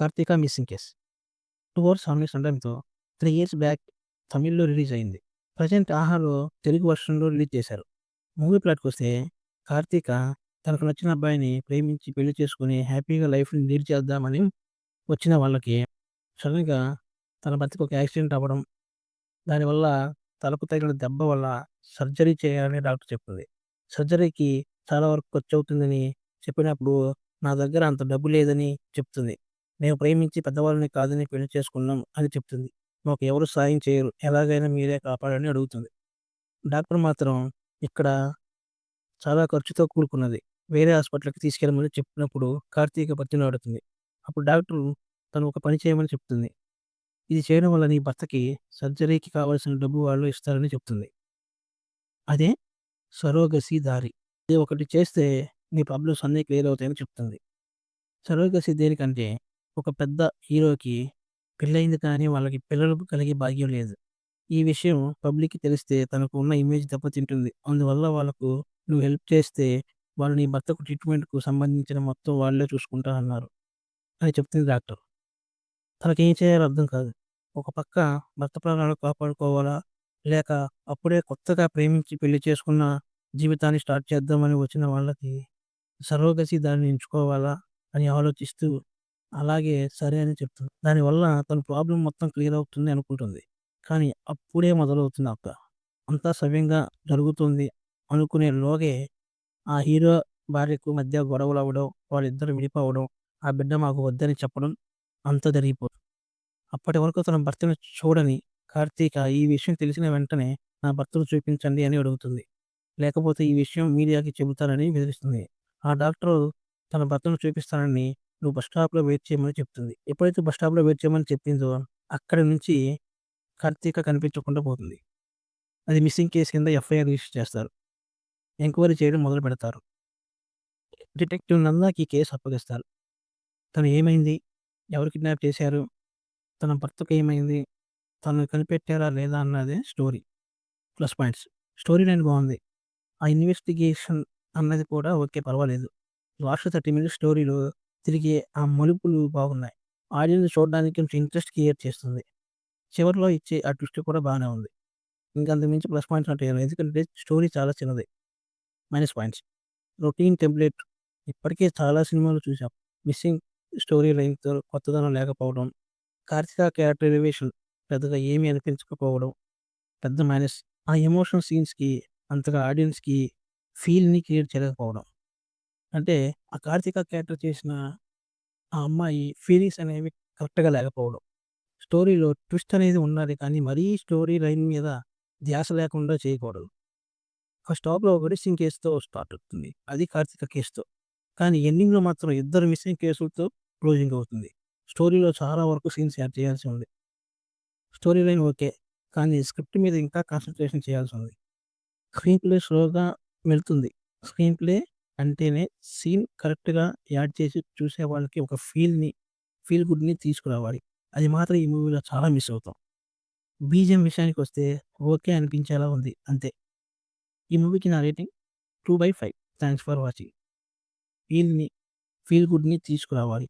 'Karthika missing case'. 2 hours honest అండర్‌తో 3 years back తమిళ్‌లో release అయింది. ప్రెజెంట్ 'ఆహాలో' తెలుగు వర్షన్‌లో రిలీజ్ చేశారు. మూవీ ప్లాట్‌కొస్తే కార్తీక తనకు నచ్చిన అబ్బాయిని ప్రేమించి పెళ్లి చేసుకొని హ్యాపీగా లైఫ్‌ని లీడ్ చేద్దామని వచ్చిన వాళ్ళకి సడెన్‌గా తన భర్తకి ఒక యాక్సిడెంట్ అవ్వడం, దానివల్ల తలకు తగిలిన దెబ్బ వల్ల సర్జరీ చేయాలని డాక్టర్ చెప్తుంది. సర్జరీకి చాలా వరకు ఖర్చవుతుందని చెప్పినప్పుడు, నా దగ్గర అంత డబ్బు లేదని చెప్తుంది. మేము ప్రేమించి పెద్దవాళ్ళని కాదని పెళ్లి చేసుకున్నాం అని చెప్తుంది. మాకు ఎవరు సాయం చేయరు. ఎలాగైనా మీరే కాపాడండి అడుగుతుంది. డాక్టర్ మాత్రం ఇక్కడ చాలా ఖర్చుతో కూడుకున్నది. వేరే హాస్పిటల్‌కి తీసుకెళ్ళమని చెప్పినప్పుడు కార్తీక బతిమిలాడుతుంది. అప్పుడు డాక్టరు తను ఒక పని చేయమని చెప్తుంది. ఇది చేయడం వల్ల నీ భర్తకి సర్జరీకి కావాల్సిన డబ్బు వాళ్ళు ఇస్తారని చెప్తుంది. అదే సరోగసీ దారి. ఇది ఒకటి చేస్తే నీ ప్రాబ్లమ్స్ అన్నీ క్లియర్ అవుతాయని చెప్తుంది. సరోగసీ దేనికంటే ఒక పెద్ద హీరోకి పెళ్లయింది కానీ వాళ్ళకి పిల్లలు కలిగే భాగ్యం లేదు. ఈ విషయం పబ్లిక్‌కి తెలిస్తే తనకు ఉన్న ఇమేజ్ దెబ్బతింటుంది. అందువల్ల వాళ్ళకు నువ్వు హెల్ప్ చేస్తే వాళ్ళు నీ భర్తకు ట్రీట్‌మెంట్‌కు సంబంధించిన మొత్తం వాళ్ళే చూసుకుంటారన్నారు అని చెప్తుంది డాక్టర్. తనకేం చేయాలో అర్థం కాదు. ఒక పక్క భర్త ప్రాణాలు కాపాడుకోవాలా? లేక అప్పుడే కొత్తగా ప్రేమించి పెళ్లి చేసుకున్న జీవితాన్ని స్టార్ట్ చేద్దామని వచ్చిన వాళ్ళకి సరోగసీ దారిని ఎంచుకోవాలా? అని ఆలోచిస్తూ అలాగే సరే అని చెప్తుంది. దానివల్ల తన ప్రాబ్లమ్ మొత్తం క్లియర్ అవుతుంది అనుకుంటుంది. కానీ అప్పుడే మొదలవుతుంది అక్క. అంతా సవ్యంగా జరుగుతుంది అనుకునేలోగే ఆ హీరో భార్యకు మధ్య గొడవలవ్వడం, వాళ్ళిద్దరూ విడిపోవడం, ఆ బిడ్డ మాకు వద్దని చెప్పడం అంతా జరిగిపోతుంది. అప్పటి వరకు తన భర్తను చూడని కార్తీక ఈ విషయం తెలిసిన వెంటనే నా భర్తను చూపించండి అని అడుగుతుంది. లేకపోతే ఈ విషయం మీడియాకి చెబుతానని బెదిరిస్తుంది. ఆ డాక్టరు తన భర్తను చూపిస్తానని నువ్వు బస్ స్టాప్‌లో వెయిట్ చేయమని చెప్తుంది. ఎప్పుడైతే బస్ స్టాప్‌లో వెయిట్ చేయమని చెప్పిందో అక్కడి నుంచి కార్తీక కనిపించకుండా పోతుంది. అది మిస్సింగ్ కేస్ కింద ఎఫ్ఐఆర్ రిజిస్టర్ చేస్తారు. ఎంక్వైరీ చేయడం మొదలు పెడతారు. డిటెక్టివ్ నందాకి కేస్ అప్పగిస్తారు. తను ఏమైంది? ఎవరు కిడ్నాప్ చేశారు? తన భర్తకేమైంది? తనని కనిపెట్టారా లేదా అన్నదే story. Plus points. Story line బావుంది. ఆ ఇన్వెస్టిగేషన్ అన్నది కూడా ఓకే పర్వాలేదు. లాస్ట్ 30 మినిట్స్ స్టోరీలో తిరిగే ఆ మలుపులు బాగున్నాయి. ఆడియన్స్ చూడడానికి కొంచెం ఇంట్రెస్ట్ క్రియేట్ చేస్తుంది. చివరిలో ఇచ్చే ఆ ట్విస్ట్ కూడా బానే ఉంది. ఇంక అంతకు మించి ప్లస్ పాయింట్స్ అంటే ఏం లేదు. ఎందుకంటే స్టోరీ చాలా చిన్నది. Minus points. రొటీన్ టెంప్లేట్ ఇప్పటికే చాలా సినిమాలు చూసాం. మిస్సింగ్ స్టోరీ లైన్‌తో కొత్తదనం లేకపోవడం, కార్తిక క్యారెక్టర్ ఎలివేషన్ పెద్దగా ఏమీ అనిపించకపోవడం పెద్ద మైనస్. ఆ ఎమోషనల్ సీన్స్‌కి అంతగా ఆడియన్స్‌కి ఫీల్‌ని క్రియేట్ చేయలేకపోవడం. అంటే ఆ కార్తిక క్యారెక్టర్ చేసిన ఆ అమ్మాయి ఫీలింగ్స్ అనేవి కరెక్ట్‌గా లేకపోవడం. స్టోరీలో ట్విస్ట్ అనేది ఉండాలి కానీ మరీ స్టోరీ లైన్ మీద ధ్యాస లేకుండా చేయకూడదు. ఒక స్టాప్‌లో ఒక మిస్సింగ్ కేస్‌తో స్టార్ట్ అవుతుంది. అది కార్తిక కేస్‌తో. కానీ ఎండింగ్‌లో మాత్రం ఇద్దరు మిస్సింగ్ కేసులతో క్లోజింగ్ అవుతుంది. స్టోరీలో చాలా వరకు సీన్స్ యాడ్ చేయాల్సి ఉంది. Story line okay. కానీ స్క్రిప్ట్ మీద ఇంకా కాన్సంట్రేషన్ చేయాల్సుంది. స్క్రీన్ ప్లే స్లోగా వెళ్తుంది. స్క్రీన్ ప్లే అంటేనే సీన్ కరెక్ట్‌గా యాడ్ చేసి చూసే వాళ్ళకి ఒక ఫీల్ గుడ్‌ని తీసుకురావాలి. అది మాత్రం ఈ మూవీలో చాలా మిస్ అవుతాం. బీజీఎం విషయానికొస్తే ఓకే అనిపించేలా ఉంది అంతే. ఈ మూవీకి నా రేటింగ్ 2/5. Thanks for watching. ఫీల్‌ని ఫీల్ గుడ్‌ని తీసుకురావాలి.